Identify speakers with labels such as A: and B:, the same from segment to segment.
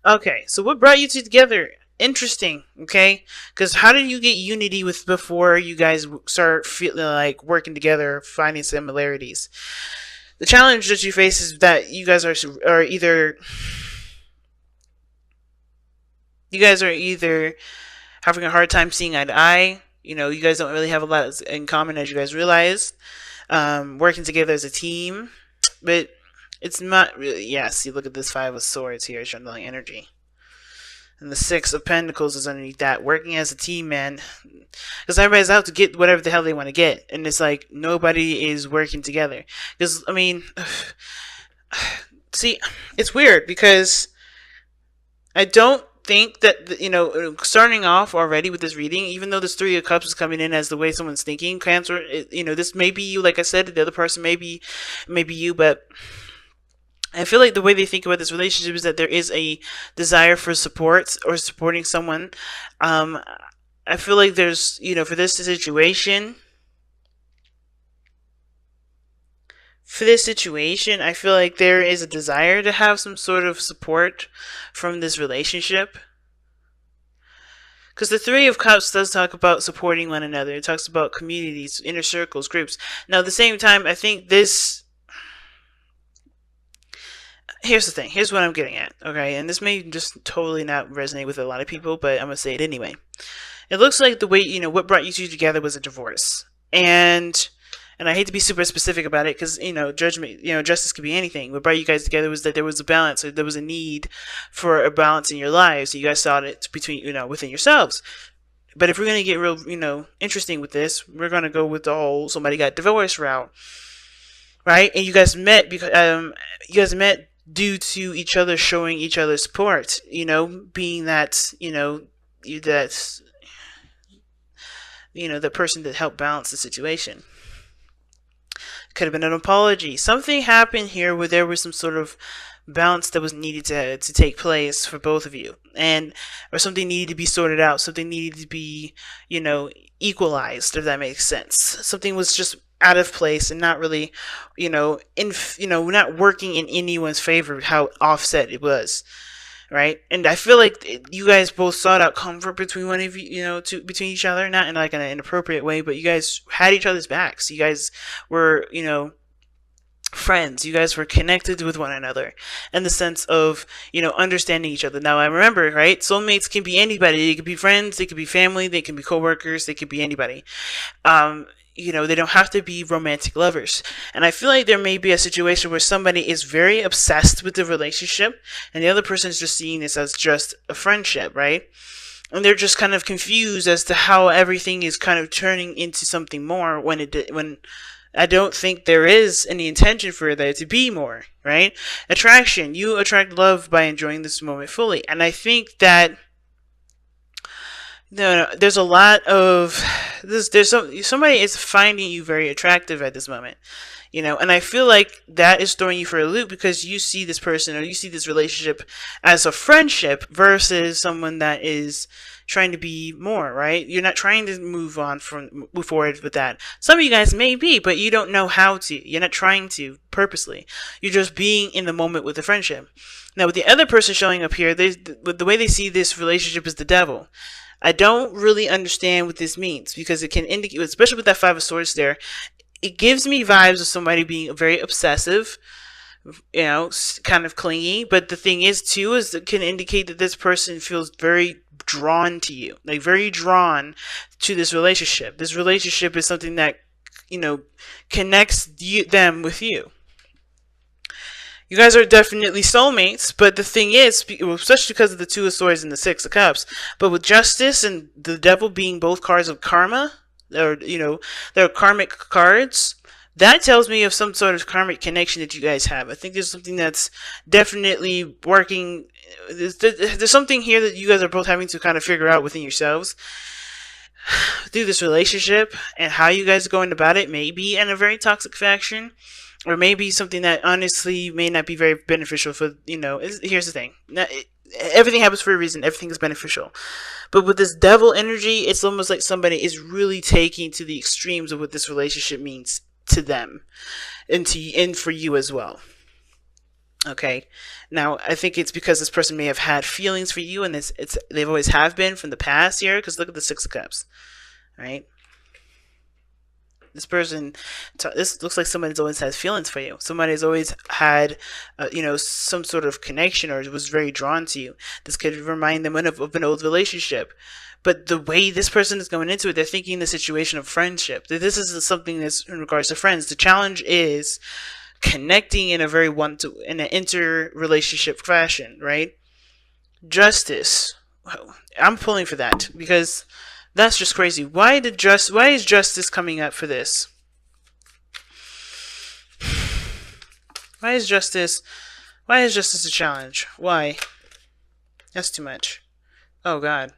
A: Okay, so what brought you two together? Interesting, okay? Because how did you get unity with before you guys start feeling like working together, finding similarities? The challenge that you face is that you guys are either having a hard time seeing eye to eye. You know, you guys don't really have a lot in common as you guys realize. Working together as a team, but it's not really. Yeah, see, look at this Five of Swords here, showing the energy. And the Six of Pentacles is underneath that. Working as a team, man. Because everybody's out to get whatever the hell they want to get. And it's like, nobody is working together. Because, I mean, see, it's weird because I don't think that, starting off already with this reading, even though this Three of Cups is coming in as the way someone's thinking, Cancer, this may be you, like I said, the other person may be you, but I feel like the way they think about this relationship is that there is a desire for support or supporting someone. I feel like there's, for this situation, I feel like there is a desire to have some sort of support from this relationship. Because the Three of Cups does talk about supporting one another. It talks about communities, inner circles, groups. Now, at the same time, I think this. Here's the thing. Here's what I'm getting at, okay? And this may just totally not resonate with a lot of people, but I'm going to say it anyway. It looks like the way, what brought you two together was a divorce. And I hate to be super specific about it because, judgment, justice could be anything. What brought you guys together was that there was a balance, or there was a need for a balance in your lives. So you guys saw it between, within yourselves. But if we're going to get real, interesting with this, we're going to go with the whole somebody got divorced route. Right? And you guys met because, due to each other showing each other support, being that, that's, the person that helped balance the situation. Could have been an apology. Something happened here where there was some sort of balance that was needed to take place for both of you, or something needed to be sorted out. Something needed to be, equalized, if that makes sense. Something was just out of place and not really, not working in anyone's favor. How offset it was. Right, and I feel like you guys both sought out comfort between one of you, between each other, not in like an inappropriate way, but you guys had each other's backs. You guys were, friends. You guys were connected with one another in the sense of, understanding each other. Now, I remember, right, soulmates can be anybody. They could be friends, they could be family, they can be coworkers, they could be anybody. They don't have to be romantic lovers. And I feel like there may be a situation where somebody is very obsessed with the relationship and the other person is just seeing this as just a friendship, right? And they're just kind of confused as to how everything is kind of turning into something more when I don't think there is any intention for there to be more, right? Attraction. You attract love by enjoying this moment fully. And I think that there's a lot of this. Somebody is finding you very attractive at this moment, and I feel like that is throwing you for a loop because you see this person or you see this relationship as a friendship versus someone that is trying to be more, right? You're not trying to move forward with that. Some of you guys may be, but you don't know how to. You're not trying to purposely. You're just being in the moment with the friendship. Now, with the other person showing up here, the way they see this relationship is the devil. I don't really understand what this means because it can indicate, especially with that Five of Swords there, it gives me vibes of somebody being very obsessive, kind of clingy. But the thing is, too, is it can indicate that this person feels very drawn to you, like very drawn to this relationship. This relationship is something that, connects them with you. You guys are definitely soulmates, but the thing is, especially because of the Two of Swords and the Six of Cups, but with Justice and the Devil being both cards of karma, or, they're karmic cards, that tells me of some sort of karmic connection that you guys have. I think there's something that's definitely working. There's something here that you guys are both having to kind of figure out within yourselves through this relationship, and how you guys are going about it may be in a very toxic fashion. Or maybe something that honestly may not be very beneficial for, here's the thing. Everything happens for a reason. Everything is beneficial. But with this devil energy, it's almost like somebody is really taking to the extremes of what this relationship means to them. And for you as well. Okay. Now, I think it's because this person may have had feelings for you, and they've always have been from the past here. Because look at the Six of Cups, right? This person, this looks like somebody's always had feelings for you. Somebody's always had, some sort of connection or was very drawn to you. This could remind them of an old relationship. But the way this person is going into it, they're thinking the situation of friendship. This is something that's in regards to friends. The challenge is connecting in a very in an interrelationship fashion, right? Justice. I'm pulling for that because that's just crazy. Why is justice coming up for this? Why is justice a challenge? Why? That's too much. Oh God.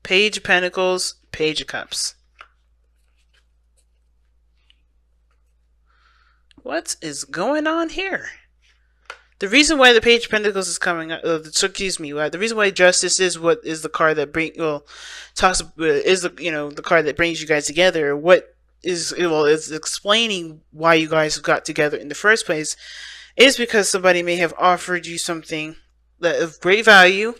A: Page of Pentacles, Page of Cups. What is going on here? The reason why the Page of Pentacles is coming up, the reason why Justice is what is the card that is the card that brings you guys together. What is is explaining why you guys got together in the first place is because somebody may have offered you something that of great value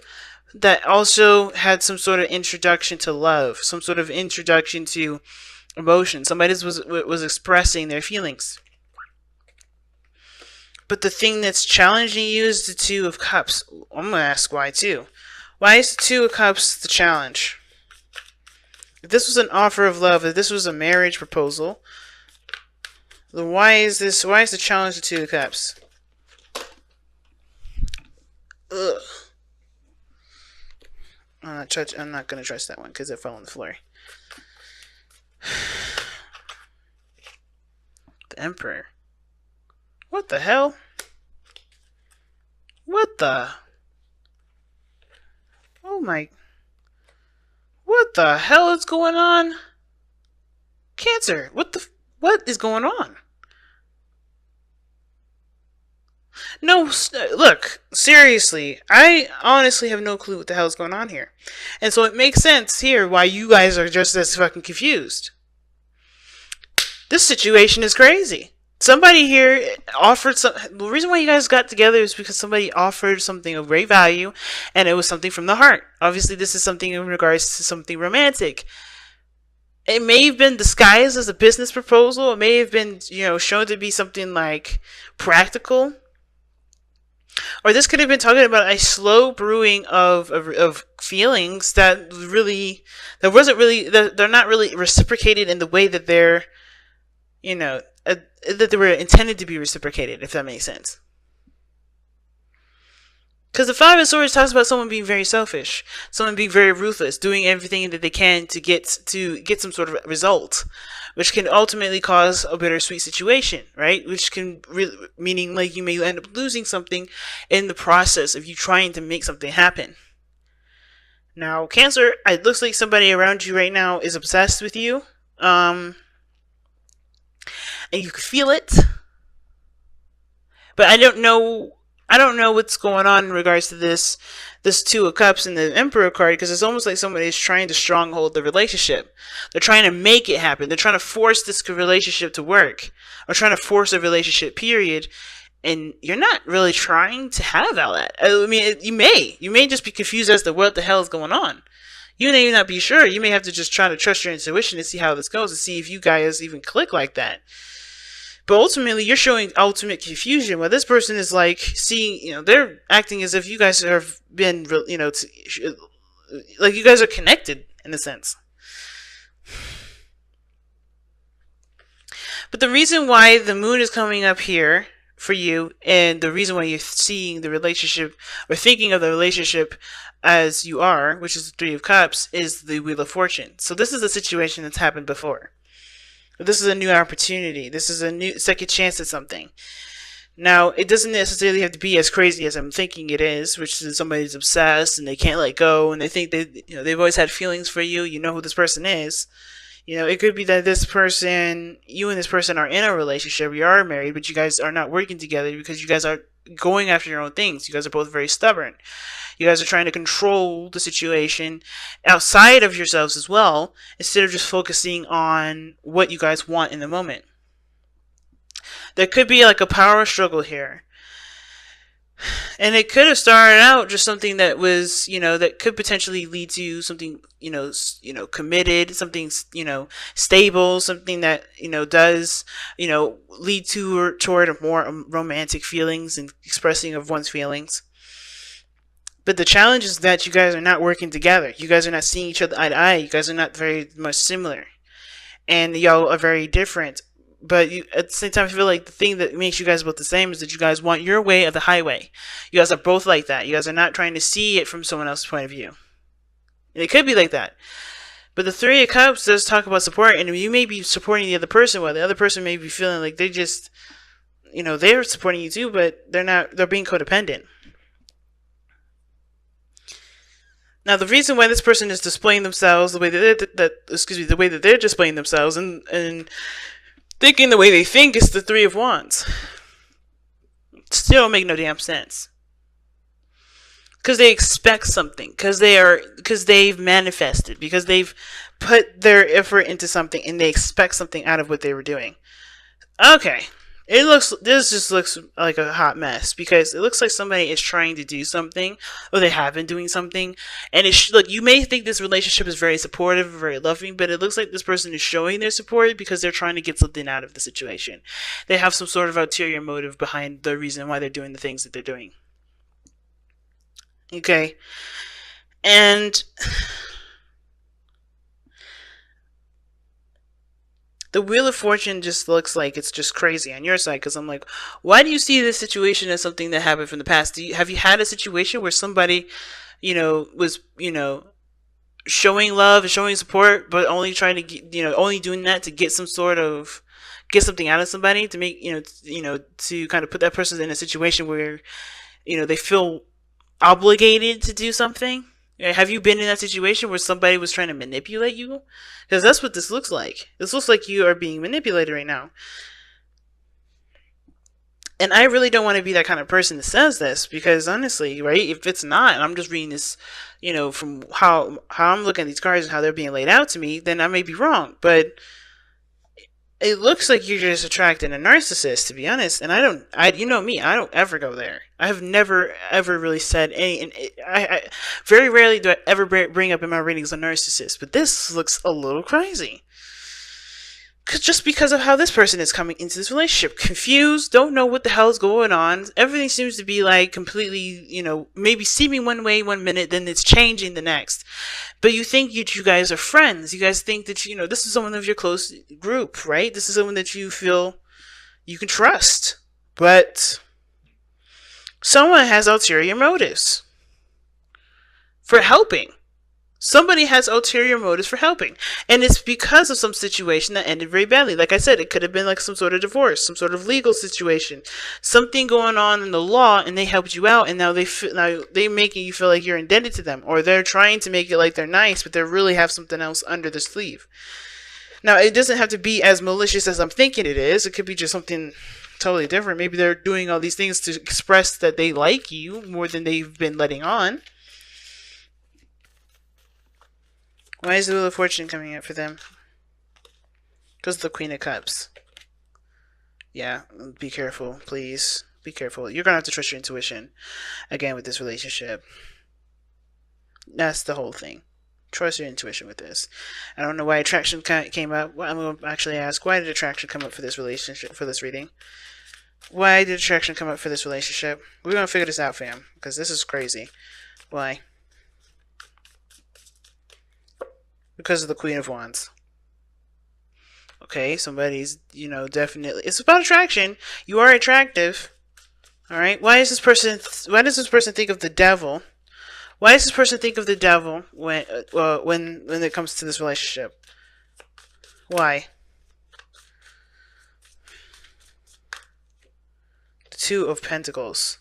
A: that also had some sort of introduction to love, some sort of introduction to emotion. Somebody was expressing their feelings. But the thing that's challenging you is the Two of Cups. I'm going to ask why too. Why is the Two of Cups the challenge? If this was an offer of love, if this was a marriage proposal, then why is the challenge the Two of Cups? Ugh. I'm not going to trust that one because it fell on the floor. The Emperor. What the hell? What the? Oh my. What the hell is going on? Cancer. What is going on? No, look, seriously, I honestly have no clue what the hell is going on here. And so it makes sense here why you guys are just as fucking confused. This situation is crazy. Somebody here offered the reason why you guys got together is because somebody offered something of great value, and it was something from the heart. Obviously, this is something in regards to something romantic. It may have been disguised as a business proposal. It may have been, shown to be something like practical. Or this could have been talking about a slow brewing of feelings that they're not really reciprocated in the way that they're, that they were intended to be reciprocated, if that makes sense. Because the Five of Swords talks about someone being very selfish, someone being very ruthless, doing everything that they can to get some sort of result, which can ultimately cause a bittersweet situation, right? Which can meaning like you may end up losing something in the process of you trying to make something happen. Now, Cancer, it looks like somebody around you right now is obsessed with you, and you can feel it. But I don't know what's going on in regards to this Two of Cups and the Emperor card, because it's almost like somebody is trying to stronghold the relationship. They're trying to make it happen. They're trying to force this relationship to work, or trying to force a relationship, period. And you're not really trying to have all that. I mean, you may just be confused as to what the hell is going on. You may not be sure. You may have to just try to trust your intuition and see how this goes, and see if you guys even click like that. But ultimately, you're showing ultimate confusion. Where this person is like seeing, they're acting as if you guys have been, like you guys are connected in a sense. But the reason why the moon is coming up here for you, and the reason why you're seeing the relationship or thinking of the relationship as you are, which is the Three of Cups, is the Wheel of Fortune. So this is a situation that's happened before. This is a new opportunity. This is a new second chance at something. Now, it doesn't necessarily have to be as crazy as I'm thinking it is, which is somebody's obsessed and they can't let go, and they think they've always had feelings for you. You know who this person is. It could be that you and this person are in a relationship. You are married, but you guys are not working together because you guys are going after your own things. You guys are both very stubborn. You guys are trying to control the situation outside of yourselves as well, instead of just focusing on what you guys want in the moment. There could be like a power struggle here. And it could have started out just something that was, that could potentially lead to something, committed, something, stable, something that, does, lead to or toward a more romantic feelings and expressing of one's feelings. But the challenge is that you guys are not working together. You guys are not seeing each other eye to eye. You guys are not very much similar. And y'all are very different. But at the same time, I feel like the thing that makes you guys both the same is that you guys want your way of the highway. You guys are both like that. You guys are not trying to see it from someone else's point of view. And it could be like that. But the Three of Cups does talk about support, and you may be supporting the other person, while the other person may be feeling like they just, they're supporting you too, but they're being codependent. Now, the reason why this person is displaying themselves the way the way that they're displaying themselves and thinking the way they think is the Three of Wands. Still don't make no damn sense. Because they expect something. Because they've manifested. Because they've put their effort into something and they expect something out of what they were doing. Okay. This just looks like a hot mess, because it looks like somebody is trying to do something, or they have been doing something, and look, you may think this relationship is very supportive, very loving, but it looks like this person is showing their support because they're trying to get something out of the situation. They have some sort of ulterior motive behind the reason why they're doing the things that they're doing. Okay. And the Wheel of Fortune just looks like it's just crazy on your side, because I'm like, why do you see this situation as something that happened from the past? Have you had a situation where somebody, was, showing love and showing support, but only trying to get, only doing that to get something out of somebody, to make, to kind of put that person in a situation where, they feel obligated to do something? Have you been in that situation where somebody was trying to manipulate you? Because that's what this looks like. This looks like you are being manipulated right now. And I really don't want to be that kind of person that says this, because honestly, right, if it's not, and I'm just reading this, from how I'm looking at these cards and how they're being laid out to me, then I may be wrong. But it looks like you're just attracting a narcissist, to be honest. And you know me, I don't ever go there. I have never, ever really said any, and I very rarely do I ever bring up in my readings a narcissist, but this looks a little crazy. Just because of how this person is coming into this relationship. Confused, don't know what the hell's going on. Everything seems to be like completely, maybe seeming one way 1 minute, then it's changing the next. But you think you guys are friends. You guys think that, this is someone of your close group, right? This is someone that you feel you can trust. But someone has ulterior motives for helping. Somebody has ulterior motives for helping. And it's because of some situation that ended very badly. Like I said, it could have been like some sort of divorce, some sort of legal situation, something going on in the law, and they helped you out, and now they're making you feel like you're indebted to them, or they're trying to make it like they're nice, but they really have something else under the sleeve. Now, it doesn't have to be as malicious as I'm thinking it is. It could be just something totally different. Maybe they're doing all these things to express that they like you more than they've been letting on. Why is the Wheel of Fortune coming up for them? Because of the Queen of Cups. Yeah, be careful, please. Be careful. You're going to have to trust your intuition again with this relationship. That's the whole thing. Trust your intuition with this. I don't know why attraction came up. Well, I'm going to actually ask, why did attraction come up for this relationship, for this reading? Why did attraction come up for this relationship? We're going to figure this out, fam, because this is crazy. Why? Because of the Queen of Wands. Okay, somebody's, definitely... It's about attraction. You are attractive. Alright? Why does this person think of the devil? Why does this person think of the devil when it comes to this relationship? Why? The Two of Pentacles.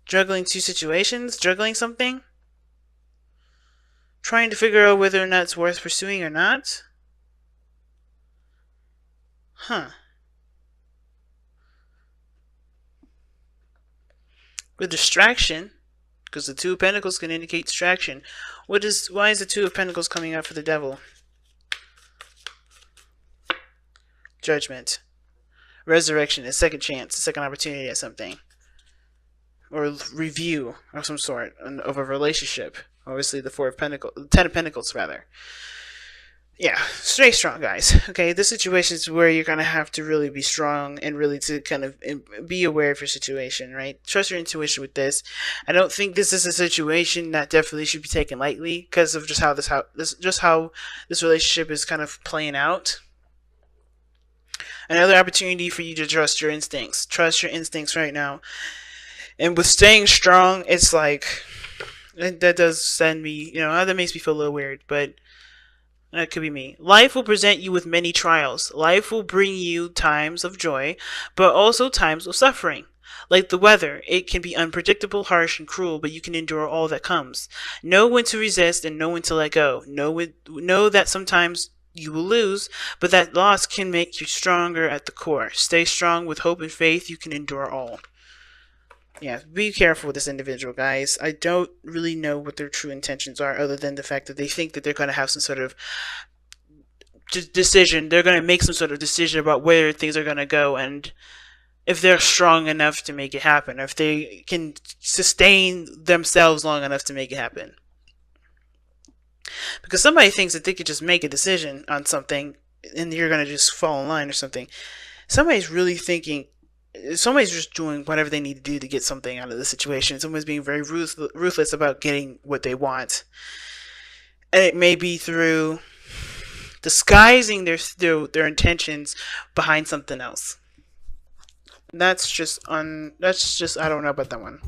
A: Juggling two situations? Juggling something? Trying to figure out whether or not it's worth pursuing or not? Huh. With distraction, because the Two of Pentacles can indicate distraction. Why is the Two of Pentacles coming out for the devil? Judgment. Resurrection, a second chance, a second opportunity at something. or review of some sort of a relationship. Obviously, the Ten of Pentacles, rather. Yeah, stay strong, guys. Okay, this situation is where you're gonna have to really be strong and really to kind of be aware of your situation, right? Trust your intuition with this. I don't think this is a situation that definitely should be taken lightly because of just how this relationship is kind of playing out. Another opportunity for you to trust your instincts. Trust your instincts right now. And with staying strong, it's like that does send me, that makes me feel a little weird, but that could be me. Life will present you with many trials. Life will bring you times of joy, but also times of suffering. Like the weather, it can be unpredictable, harsh, and cruel, but you can endure all that comes. Know when to resist and know when to let go. Know that sometimes you will lose, but that loss can make you stronger at the core. Stay strong with hope and faith. You can endure all. Yeah, be careful with this individual, guys. I don't really know what their true intentions are, other than the fact that they think that they're going to have some sort of decision. They're going to make some sort of decision about where things are going to go, and if they're strong enough to make it happen, if they can sustain themselves long enough to make it happen. Because somebody thinks that they could just make a decision on something, and you're going to just fall in line or something. Somebody's really thinking. Somebody's just doing whatever they need to do to get something out of the situation. Someone's being very ruthless about getting what they want. And it may be through disguising their intentions behind something else. That's just I don't know about that one.